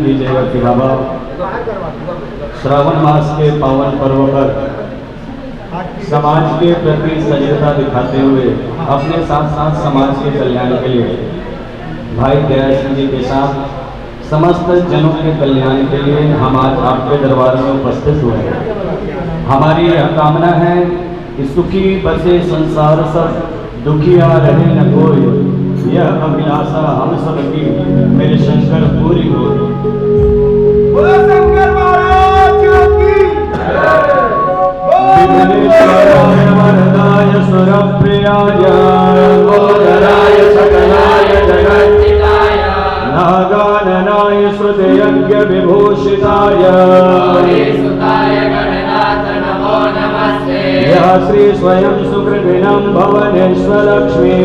लीजिएगा कि बाबा श्रावण मास के पावन पर्व पर समाज के प्रति सजगता दिखाते हुए अपने साथ साथ समाज के कल्याण के लिए भाई दया सिंह जी के साथ समस्त जनों के कल्याण के लिए हम आज आपके दरबार में उपस्थित हुए हैं। हमारी यह कामना है कि सुखी बसे संसार सब, दुखिया रहे न कोई, यह अभिलाषा हम सब की मेरे शंकर पूरी हो। बोलो शंकर महाराज की वरदाय सुरप्रियाय गोचराय सकलाय जगत्तिकाय नागाननाय श्रुतयज्ञ विभूषिताय या श्री स्वयं सुकृतिनं भवनेश्वरलक्ष्मी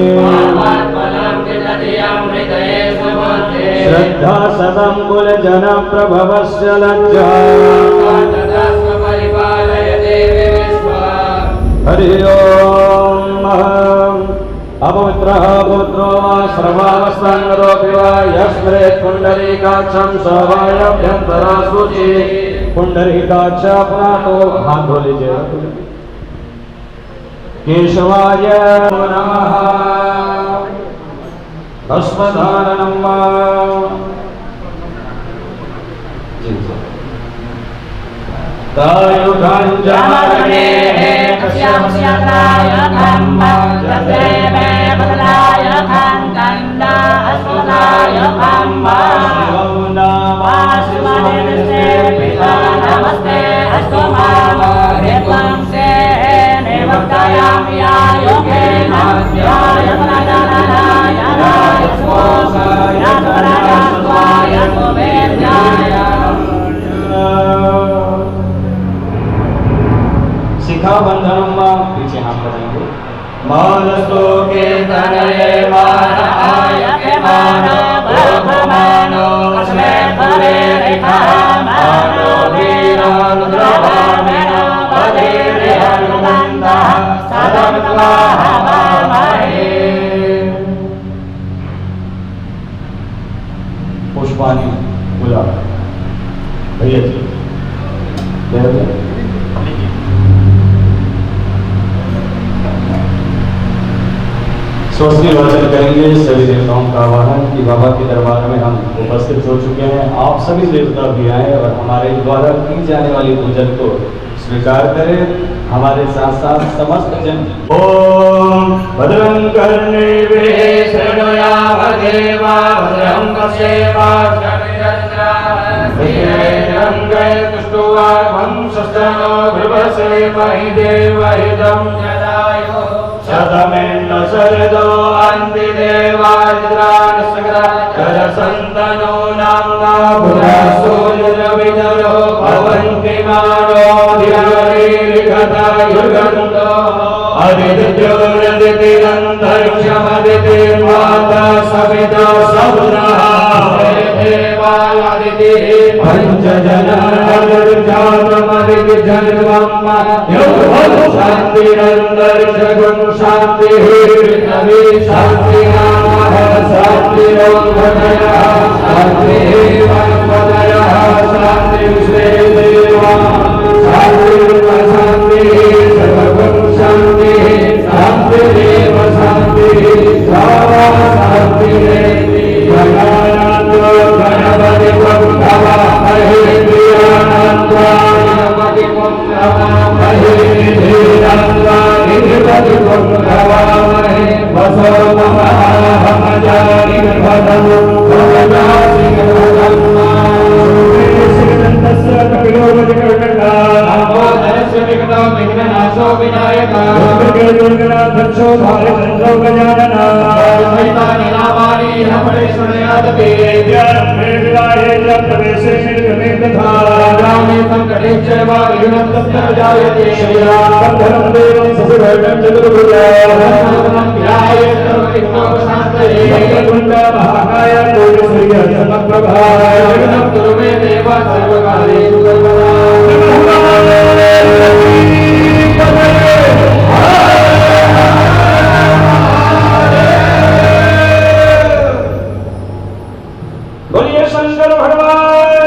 श्रद्धा सदं कुलजन प्रभवस्य लज्जा हरि ओम। अपवित्रः पुत्रो वा सर्वावस्थानरोऽपि वा यस्मरेत् पुण्डरीकाक्षं सर्वाभ्यन्तरा शुचि। पुण्डरीकाक्ष अपना तो हाथ धो लीजिए। केशवाय नमः। भस्मधारणम् दायुगाञ्जारणे कश्यपस्यताय धम्मं जसेमे बदलाय खण्डा अस्मदाय धम्मं वासुदेवस्य पिता नमस्ते अस्तु मामरित्वं से निवक्तायामि योगेन यायतनजननाय राजस्वोसाय राजस्वाय सुमेध्याय शिखा बंधनम पीछे हाथ करेंगे। मानसो के तनये मान आय के मान ब्रह्ममानो अस्मे परे रेखा मानो वीरानुद्रवामेन बधीरे अनुबन्धः सदमत्वा हवामहे। पुष्पानी गुलाब भैया जी स्वस्ति वाचन करेंगे। सभी देवताओं का आवाहन कि बाबा के दरबार में हम उपस्थित हो चुके हैं। आप सभी देवता भी आए और हमारे द्वारा की जाने वाली पूजन को स्वीकार करें। हमारे साथ साथ समस्त जन ओम भद्रं कर्णेवे शृणुयाम देवा भद्रं पश्येमाक्षमिरन्द्रावस्तिरङ्गे तुष्टुवा वंशस्तनो भृवसे महि देवहितं जदायो शतमेन्न शरदो अन्ति देवाजिद्रान् सगरा करसन्तनो नाम्ना भुरासूर्यविदरो भवन्ति मानो धियारीरिकथा युगन्तो अदितिर्नदितिरन्तरिक्षमदितिर्माता सविता सपुरः देवादितिः पञ्चजनादिर्जातमदितिर्जन्मम् शान्तिरन्तरिक्षगुं शान्तिः पृथिवी शान्तिनामः शान्तिरोधनयः शान्तिः वनस्पतयः शान्तिर्विश्वे देवाः शान्तिर्वशान्तिः सर्वगुं शान्तिः शान्तिरेव शान्तिः शान्तिरेति गणानान्तो गणपतिं नमामहे प्रियानान्तो गणपतिं नमामहे धीरान्तो धीरपतिं नमामहे वसो नमः हमजानि भदं भवनासिंहं श्रीदन्तस्य कपिलोपतिकर्णका नमोदरस्य विघ्नो विघ्ननाशो विनायका दुर्गनाथो भारतन्द्रो गजानना सहितानि नामानि रमणेश्वरयादपि ज्ञानमे विलाये च प्रवेशे निर्गमे तथा रामे संकटे च वा विघ्नं तस्य जायते श्रीरामभद्रं देवं ससुवर्णं चतुर्भुजं ध्याये सर्वविघ्नोपशान्तये वक्रतुण्डमहाकाय कोटिसूर्य समप्रभाय विघ्नं कुरु मे देव सर्वकालेषु सर्वदा बोलिए शंकर भगवान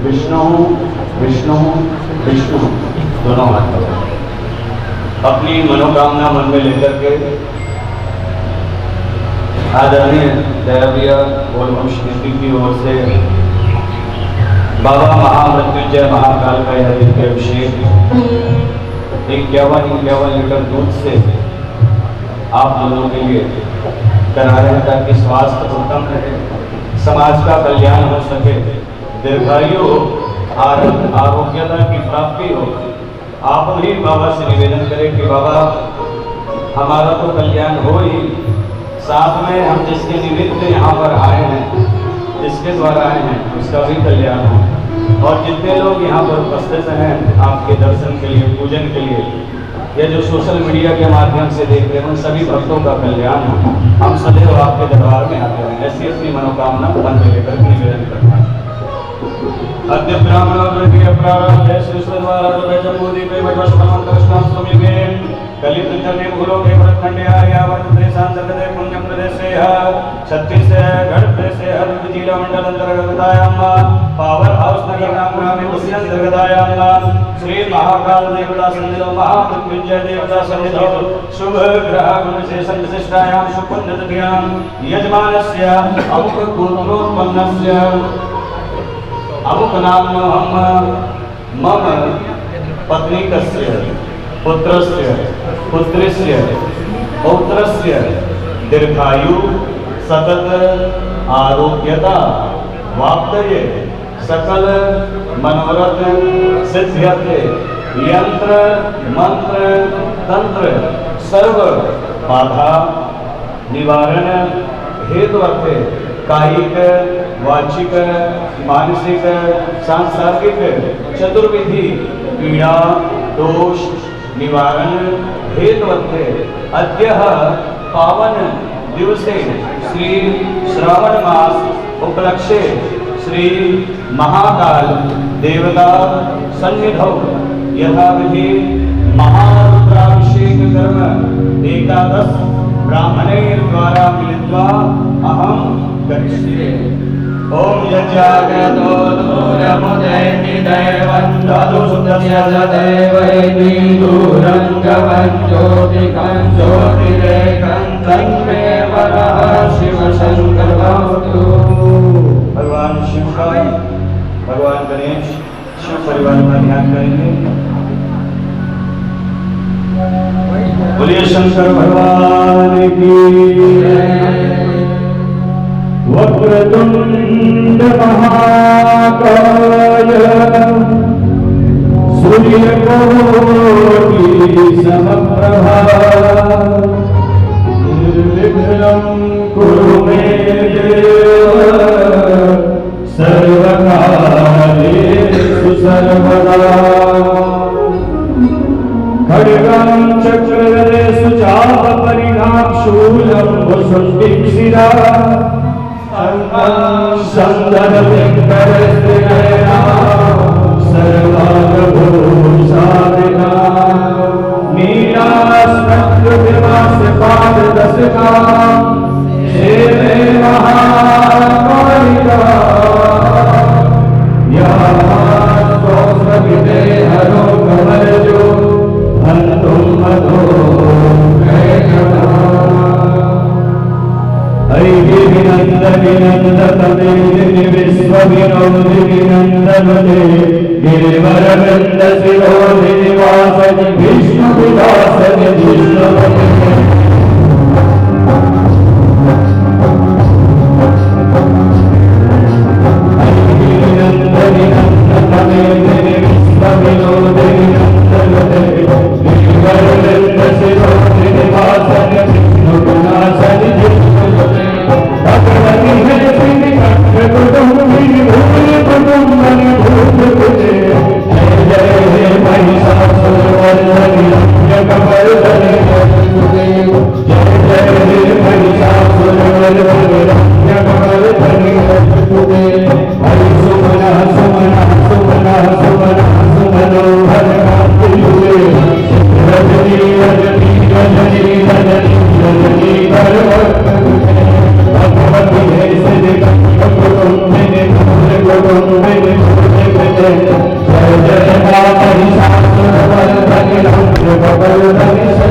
विष्णु विष्णु विष्णु दोनों हाथ करो। अपनी मनोकामना मन में लेकर के आदरणीय दैवीय गोलवंश नीति की ओर से बाबा महामृत्युंजय महाकाल का यह दिव्य अभिषेक 51 लीटर दूध से आप दोनों के लिए करा रहे हैं ताकि स्वास्थ्य उत्तम रहे, समाज का कल्याण हो सके, दीर्घायु हो, आरोग्यता की प्राप्ति हो। आप भी बाबा से निवेदन करें कि बाबा हमारा तो कल्याण हो ही, साथ में हम जिसके निमित्त यहाँ पर आए हैं, जिसके द्वारा आए हैं, उसका भी कल्याण हो। और जितने लोग यहाँ पर उपस्थित हैं आपके दर्शन के लिए, पूजन के लिए, या जो सोशल मीडिया के माध्यम से देख रहे हैं, उन सभी भक्तों का कल्याण हो। हम सदैव आपके दरबार में आते हैं, ऐसी अपनी मनोकामना मन में लेकर निवेदन करना है। अद्य ब्राह्मण प्रारंभ श्री सद्वारा जम्बूदीपे वैवस्वतमंतरस्नाम सुमिगे कलित जने भूलो के प्रखंडे आर्यावर्ते सांतर्गते पुण्यम प्रदेशेह छत्तीसगढ़ प्रदेशे हर जिला मंडल अंतर्गतायाम पावर हाउस नगर नाम ग्रामे उसी अंतर्गतायाम श्री महाकाल देवता सन्निधौ महामृत्युंजय देवता सन्निधौ शुभ ग्रह गुण से संविशिष्टायाम सुपुण्यतिथ्याम यजमानस्य अमुक पुत्रोत्पन्नस्य अमुक नाम मम पत्नी कस्य पुत्रस्य पुत्रीस्य पौत्रस्य दीर्घायु सतत आरोग्यता वाप्तये सकल मनोरथ सिद्ध्यर्थे यंत्र मंत्र तंत्र सर्व बाधा निवारण हेतुर्थे कायिक वाचिक मानसिक सांसारिक चतुर्विधि पीड़ा दोष निवारण हेतुर्थे अद्य पावन दिवसे श्री श्रावण मास उपलक्ष्ये श्री महाकाल देवता सन्निधौ यथाविधि महारुद्राभिषेक कर्म एकादश ब्राह्मणैर द्वारा मिलित्वा अहं करिष्ये। ओम यज्ञागतो दूरमुदैति दैवं तदुस्तस्य देवैति दूरं गमं ज्योतिकं ज्योतिरेकं तन्मे वरः शिव शंकर भवतु। भगवान शिव का, भगवान गणेश शिव परिवार का ध्यान करेंगे। बोलिए शंकर भगवान की। वक्रतुंड महाकाय सूर्यकोटि समप्रभा निर्विघ्नं कुरु मे देव सर्वकार्येषु सर्वदा। खड्गं चक्रगदेषु चापपरिणां शूलं वसुण्डीं शिरा सन्दर्भिं करस्त्रिनयना सर्वाभूषादिना नीलास्मद्रुतिमास्य पाददशका सेवे महाकालिका या स्तोत्रविदे हरो कमलजो हन्तुं मधो ऐगिरिनन्दविनन्दतमेदिनि विश्वविनोदिनिनन्दनते गिरिवरवृन्दशिरोधिनि वासनि विष्णुविलासनि विष्णुपते। ऐगिरिनन्दविनन्दतमेदिनि विश्वविनोदिनि नन्दनते गिरिवरवृन्दशिरोधिनि वासनि विष्णुविलासनि विष्णुपते। भगवती है श्री कुटुंबिनी भूमि कुटुंबनी भूतकुले जय जय हे महिषासुरमर्दनी रम्यकपर्दनी वसुदेव जय जय हे महिषासुरमर्दनी रम्यकपर्दनी वसुदेव। हरि सुमना सुमना सुमना सुमना सुमनो हर कांति युगे Hare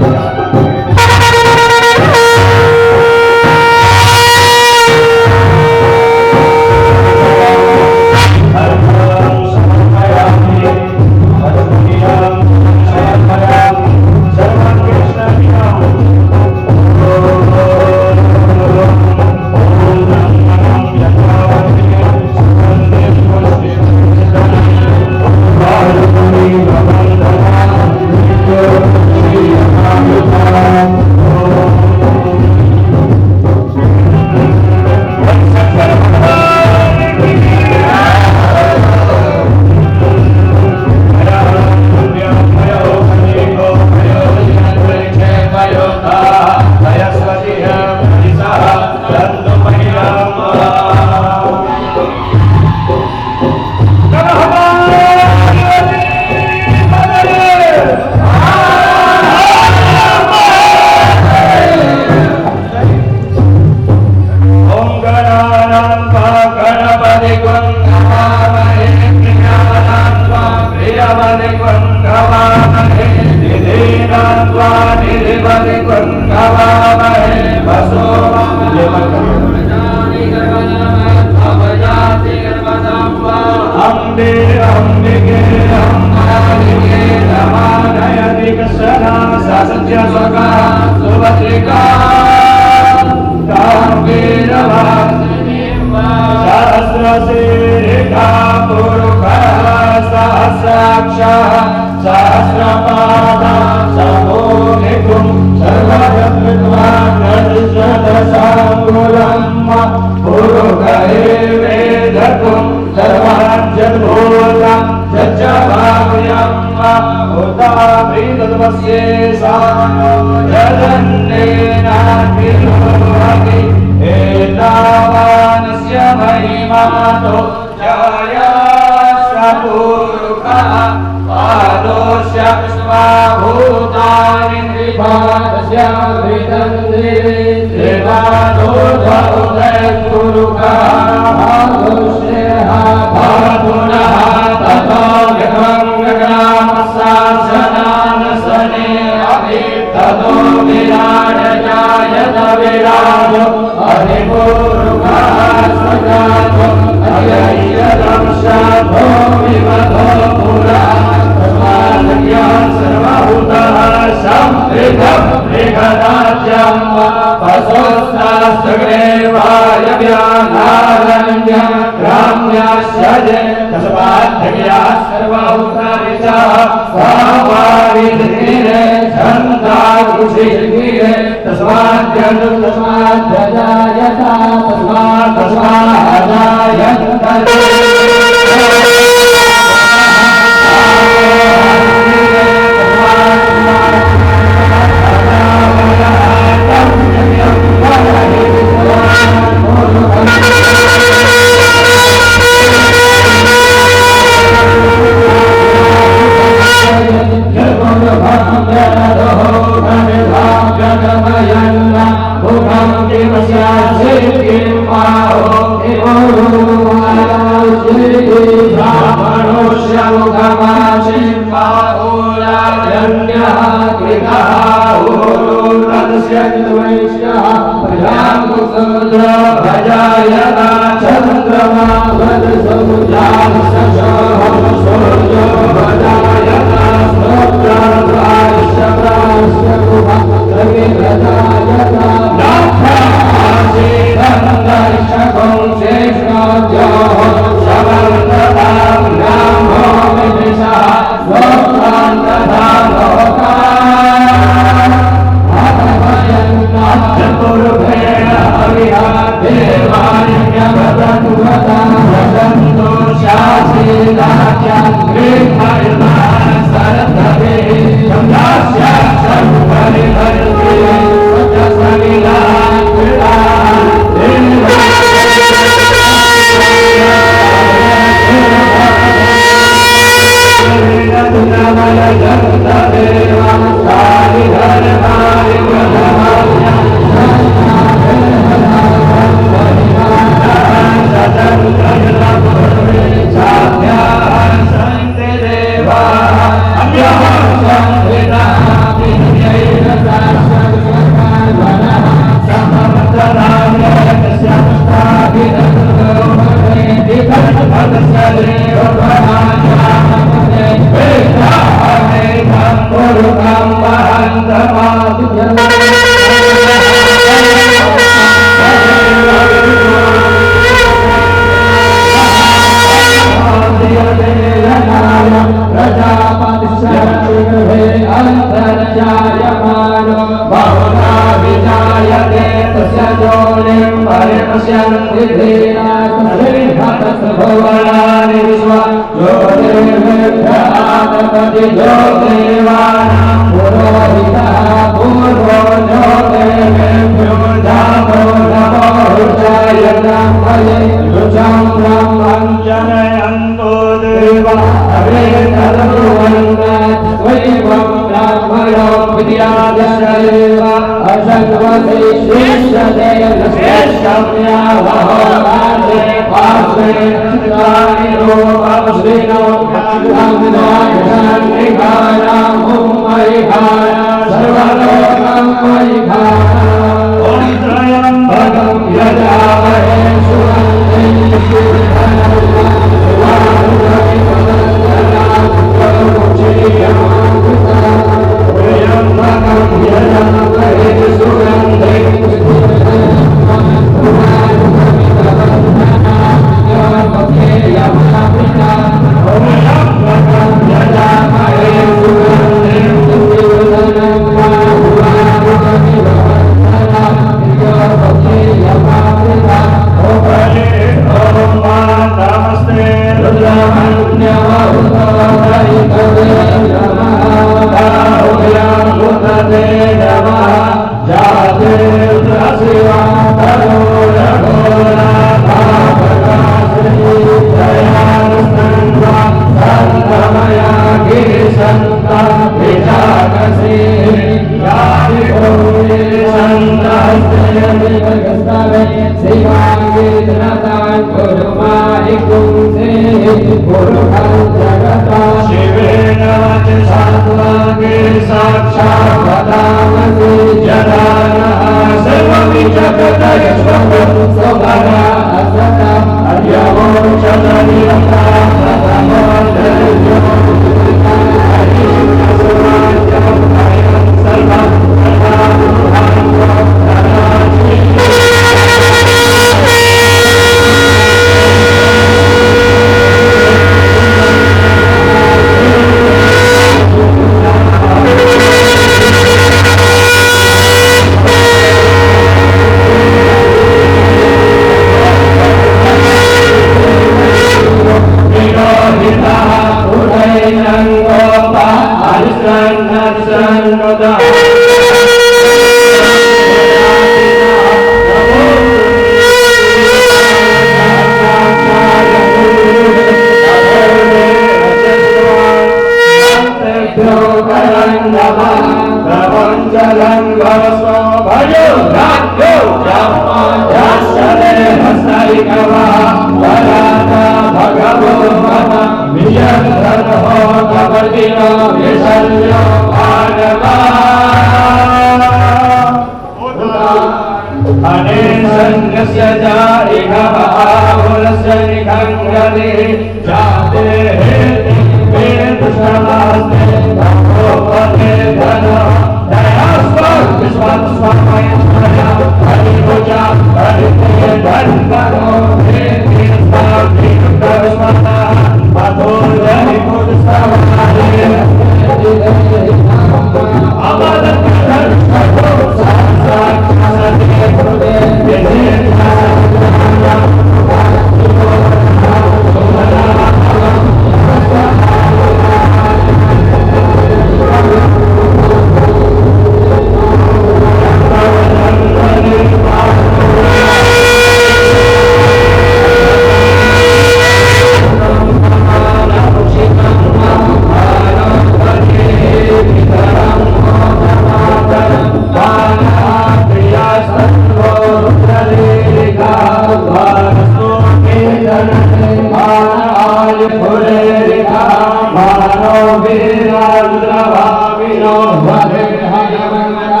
मानो वीरारुद्रभाविनो वरेहयमङ्गला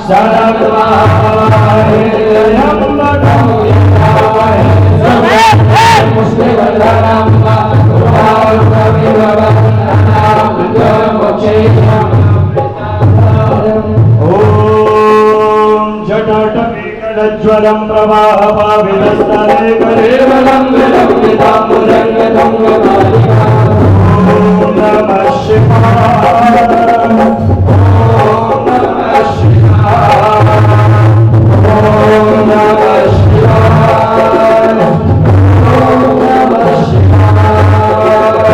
शरद्वाहयम्बको यथावहे पुष्टिवर्धनं वा गुरुवायुरविवन्दनां विद्योर्मोक्षेयम् जटाटमेकलज्वलं प्रवाहपाविलस्तरे करेवलं विलम्बिताम्बुजङ्गतुङ्गमालिका ॐ नमः शिवाय ॐ नमः शिवाय ॐ नमः शिवाय ॐ नमः शिवाय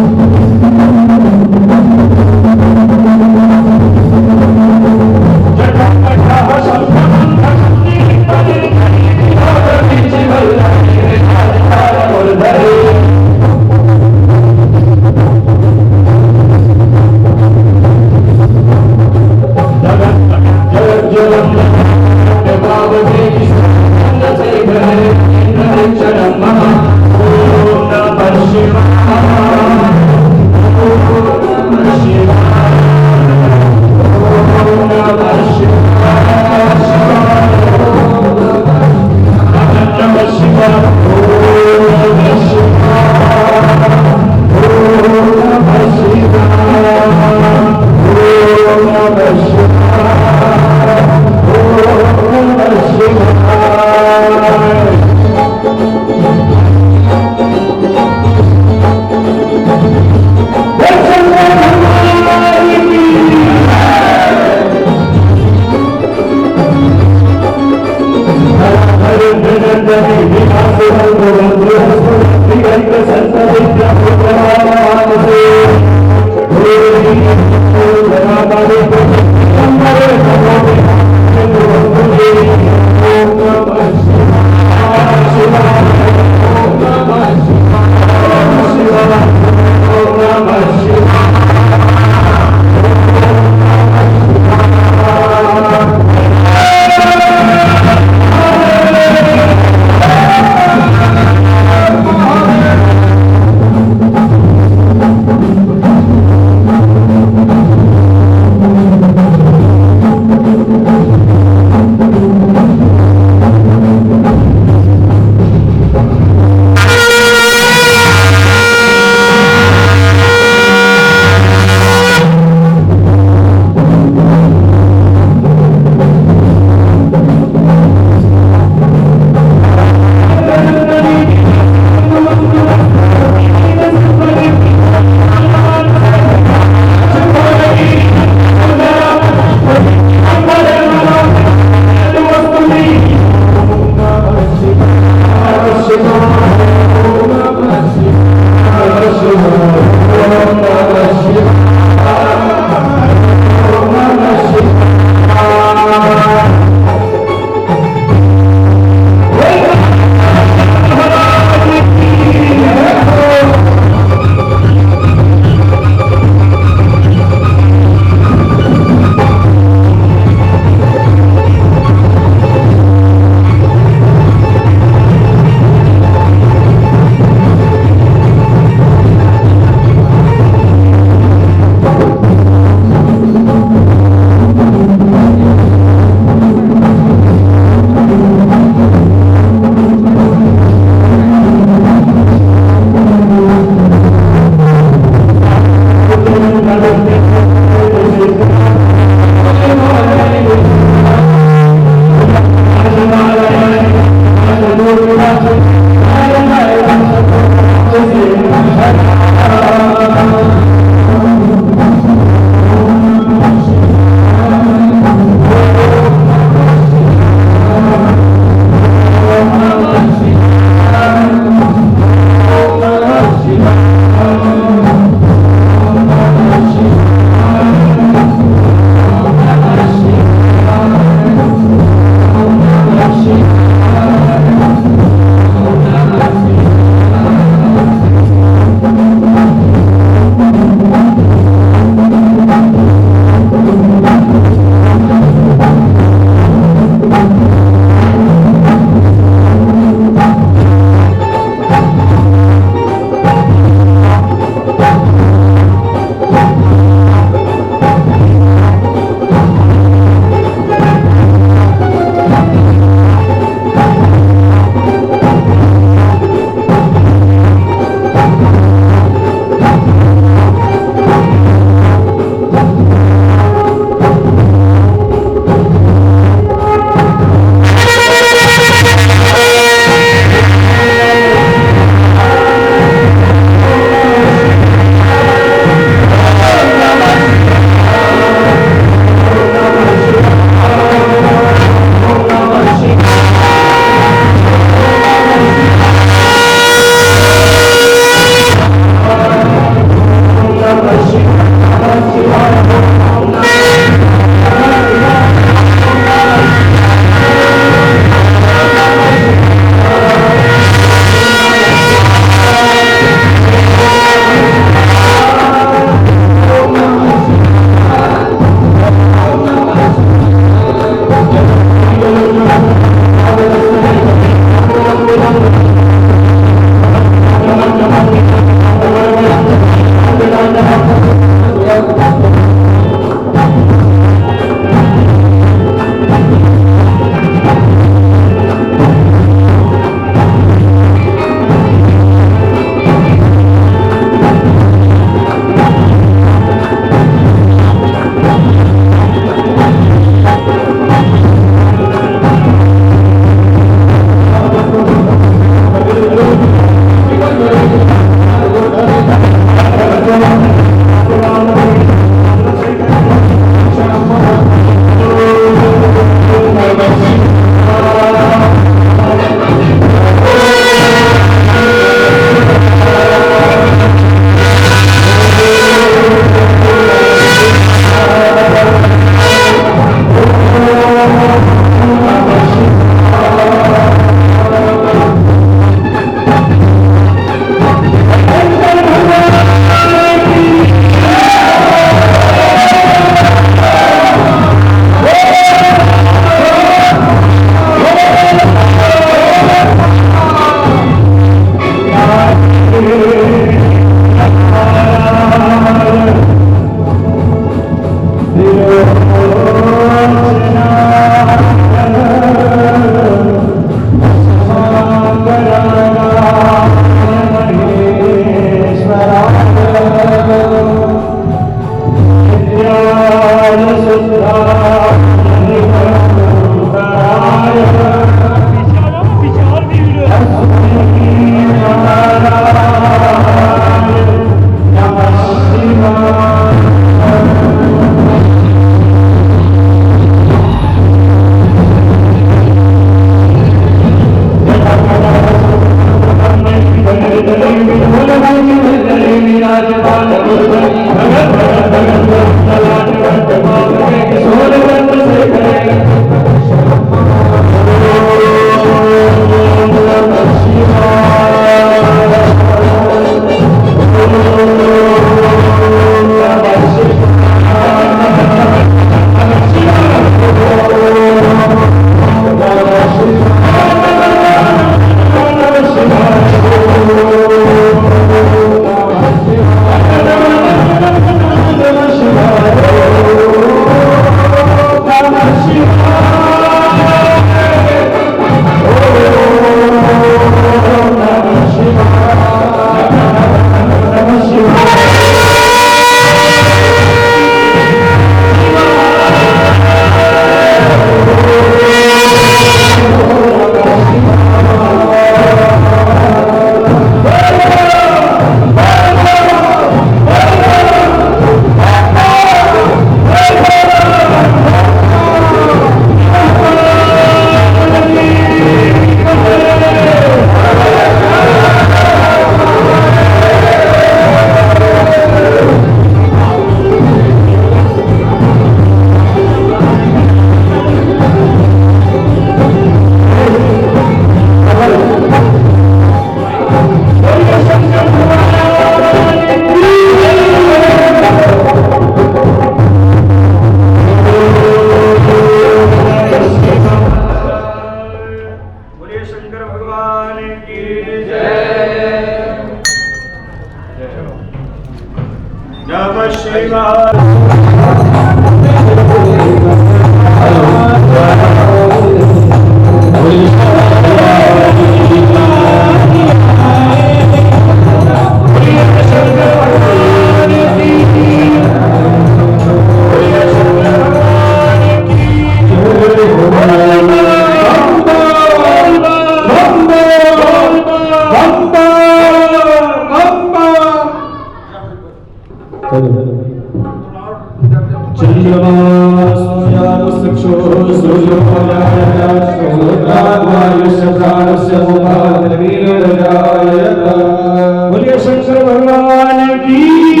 बोलिए शंकर भगवान की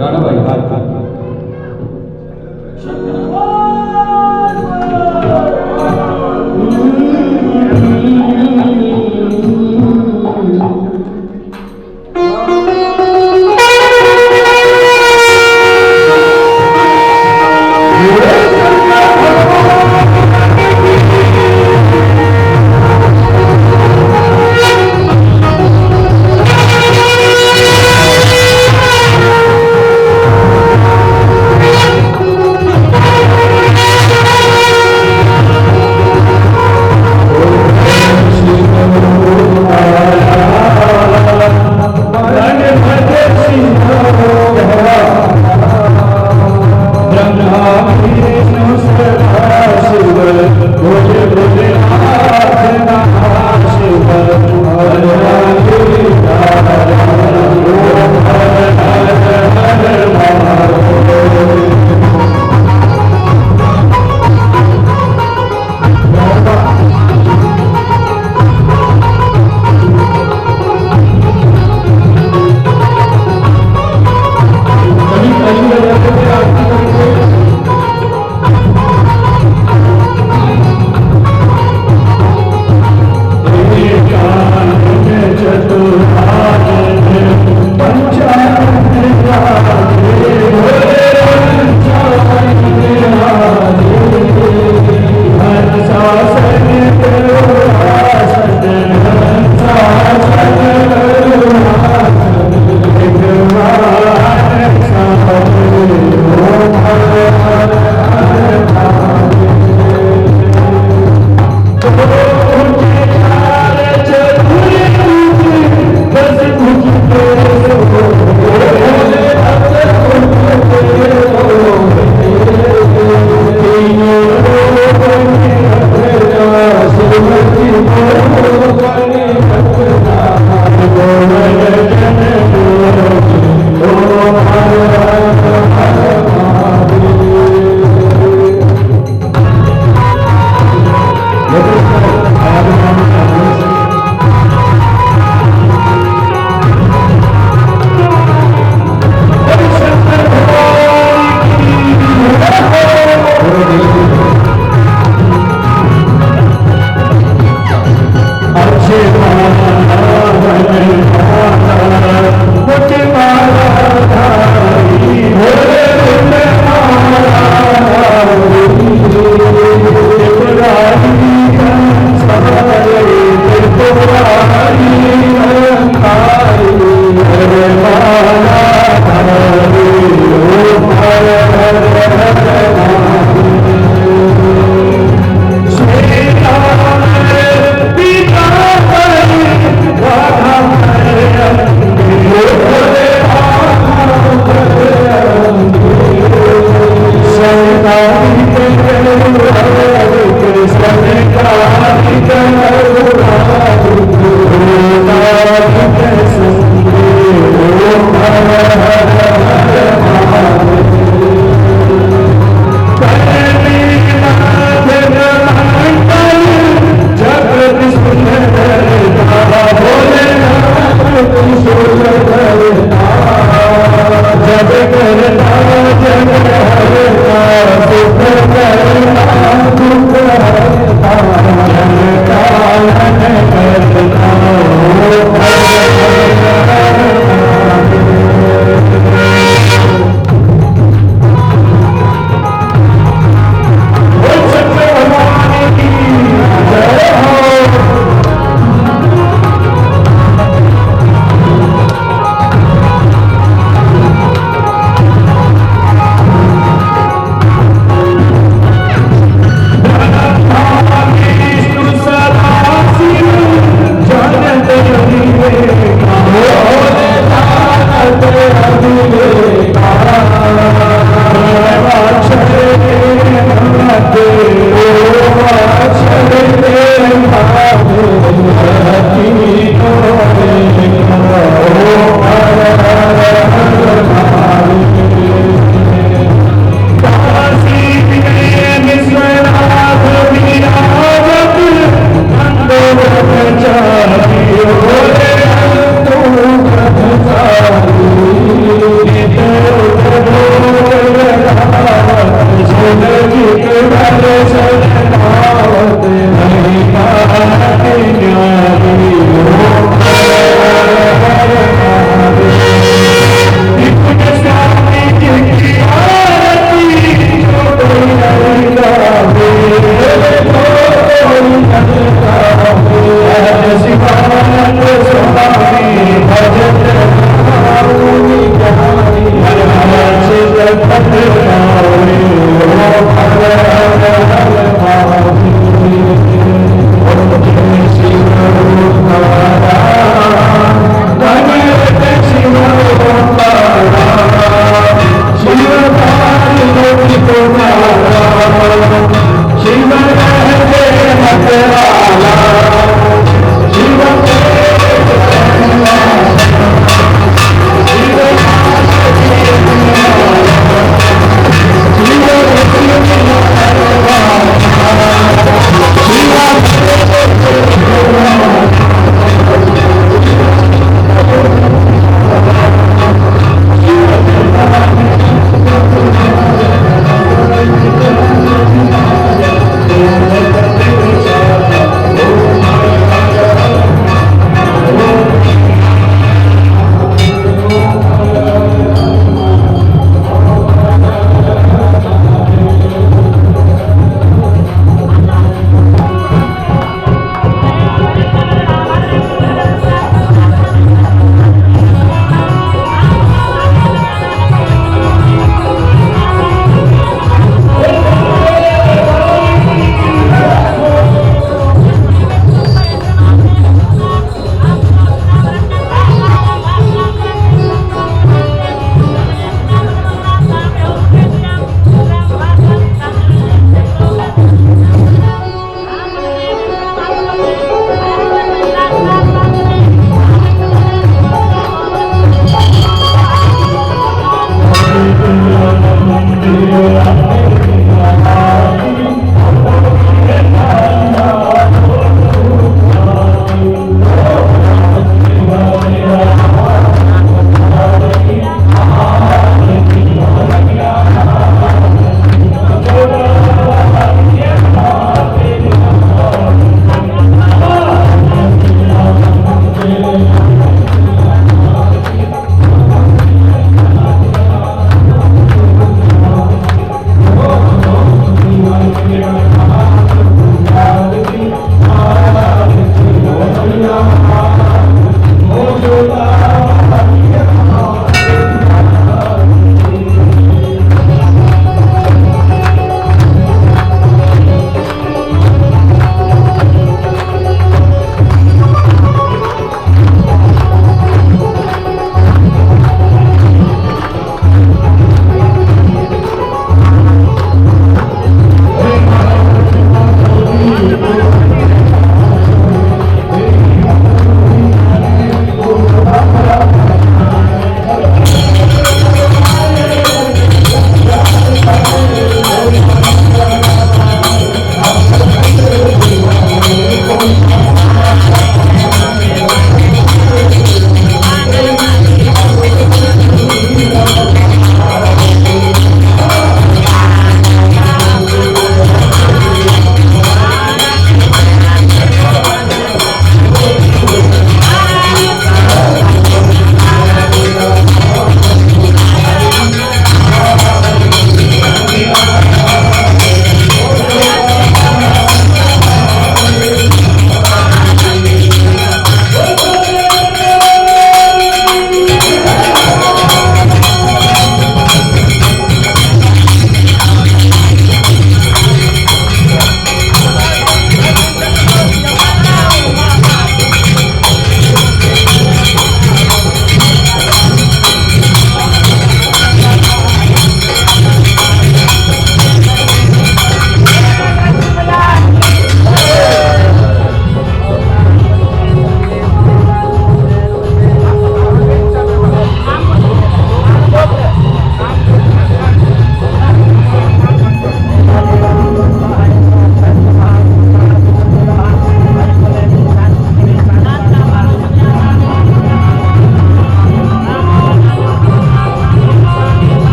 राणा भाई हाथ Hare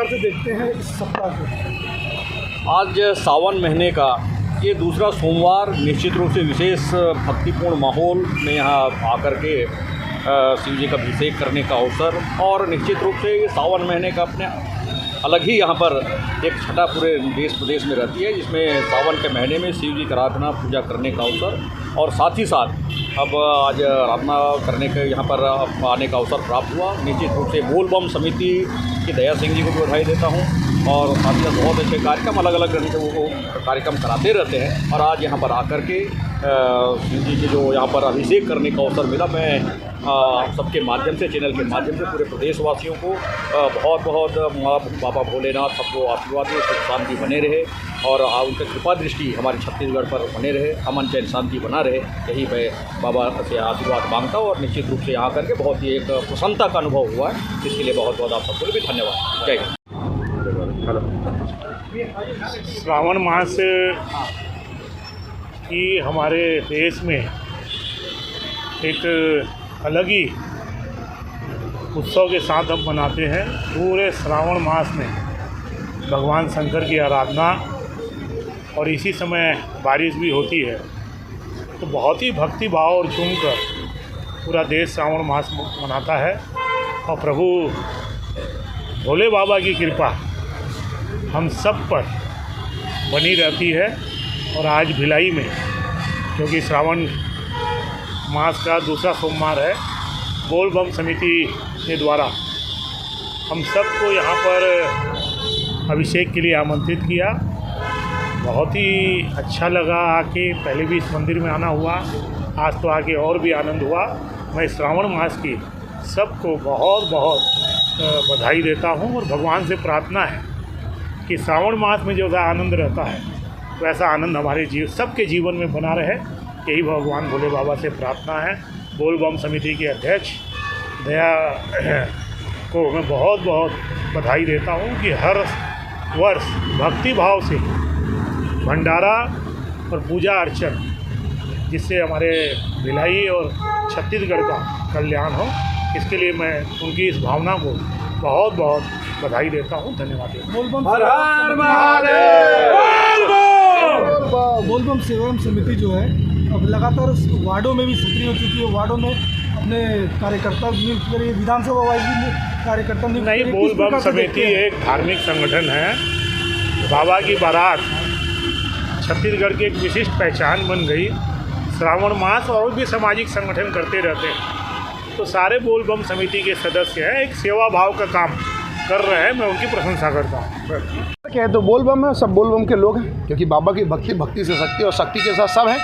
प्रकार से देखते हैं इस सप्ताह को? आज सावन महीने का ये दूसरा सोमवार निश्चित रूप से विशेष भक्तिपूर्ण माहौल में यहाँ आकर के शिव जी का अभिषेक करने का अवसर, और निश्चित रूप से ये सावन महीने का अपने अलग ही यहाँ पर एक छटा पूरे देश प्रदेश में रहती है, जिसमें सावन के महीने में शिव जी की आराधना पूजा करने का अवसर, और साथ ही साथ अब आज आराधना करने के यहाँ पर आने का अवसर प्राप्त हुआ। निश्चित रूप से बोल बम समिति की दया सिंह जी को भी बधाई देता हूँ, और साथ ही साथ बहुत अच्छे कार्यक्रम अलग अलग ढंग से वो कार्यक्रम कराते रहते हैं, और आज यहाँ पर आकर के शिव जी के जो यहाँ पर अभिषेक करने का अवसर मिला, मैं आप सबके माध्यम से, चैनल के माध्यम से पूरे प्रदेशवासियों को बहुत बहुत बाबा भोलेनाथ सबको आशीर्वाद दे, सुख शांति बने रहे, और उनकी कृपा दृष्टि हमारे छत्तीसगढ़ पर बने रहे, अमन चैन शांति बना रहे, यही मैं बाबा से आशीर्वाद मांगता हूँ। और निश्चित रूप से यहाँ करके बहुत ही एक प्रसन्नता का अनुभव हुआ है, इसके लिए बहुत बहुत आप सबको भी धन्यवाद। जय हिंद। श्रावण मास की हमारे देश में एक अलग ही उत्सव के साथ हम मनाते हैं। पूरे श्रावण मास में भगवान शंकर की आराधना, और इसी समय बारिश भी होती है, तो बहुत ही भक्ति भाव और झूम कर पूरा देश श्रावण मास मनाता है। और प्रभु भोले बाबा की कृपा हम सब पर बनी रहती है। और आज भिलाई में, क्योंकि श्रावण मास का दूसरा सोमवार है, बोल बम समिति के द्वारा हम सबको यहाँ पर अभिषेक के लिए आमंत्रित किया। बहुत ही अच्छा लगा आके, पहले भी इस मंदिर में आना हुआ, आज तो आके और भी आनंद हुआ। मैं श्रावण मास की सबको बहुत बहुत बधाई देता हूँ, और भगवान से प्रार्थना है कि श्रावण मास में जो आनंद रहता है वैसा आनंद हमारे सबके जीवन में बना रहे, यही भगवान भोले बाबा से प्रार्थना है। बोल बम समिति के अध्यक्ष दया को मैं बहुत बहुत बधाई देता हूँ कि हर वर्ष भक्ति भाव से भंडारा और पूजा अर्चन, जिससे हमारे भिलाई और छत्तीसगढ़ का कल्याण हो, इसके लिए मैं उनकी इस भावना को बहुत बहुत बधाई देता हूँ। धन्यवाद। बोल बम सेवा समिति जो है अब लगातार वार्डों में भी सक्रिय हो चुकी है, वार्डों में अपने कार्यकर्ता नियुक्त करिए, विधानसभा वाइज भी कार्यकर्ता नियुक्त नहीं, बोल बम समिति एक धार्मिक संगठन है। बाबा की बारात छत्तीसगढ़ की एक विशिष्ट पहचान बन गई। श्रावण मास और भी सामाजिक संगठन करते रहते हैं, तो सारे बोल बम समिति के सदस्य हैं, एक सेवा भाव का काम कर रहे हैं, मैं उनकी प्रशंसा करता हूँ। क्या है तो बोल बम है, सब बोल बम के लोग हैं, क्योंकि बाबा की भक्ति, भक्ति से शक्ति और शक्ति के साथ सब है,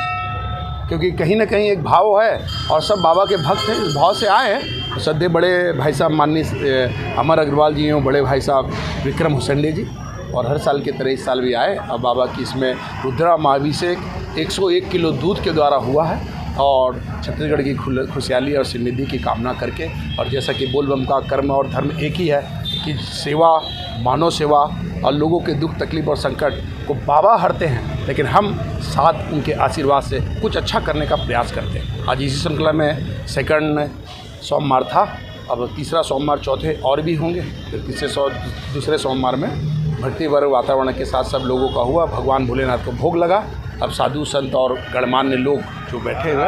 क्योंकि कहीं ना कहीं एक भाव है और सब बाबा के भक्त हैं, इस भाव से आए हैं। सद्य बड़े भाई साहब माननीय अमर अग्रवाल जी हैं, बड़े भाई साहब विक्रम हुसैंडे जी, और हर साल के तरह इस साल भी आए। अब बाबा की इसमें रुद्रा महाभिषेक 101 किलो दूध के द्वारा हुआ है, और छत्तीसगढ़ की खुशहाली और समृद्धि की कामना करके, और जैसा कि बोल बम का कर्म और धर्म एक ही है कि सेवा, मानव सेवा और लोगों के दुख तकलीफ और संकट को बाबा हरते हैं, लेकिन हम साथ उनके आशीर्वाद से कुछ अच्छा करने का प्रयास करते हैं। आज इसी श्रृंखला में सेकंड सोमवार था, अब तीसरा सोमवार, चौथे और भी होंगे, फिर दूसरे सोमवार में भक्ति वर्ग वातावरण के साथ सब लोगों का हुआ। भगवान भोलेनाथ को भोग लगा। अब साधु संत और गणमान्य लोग जो बैठे हुए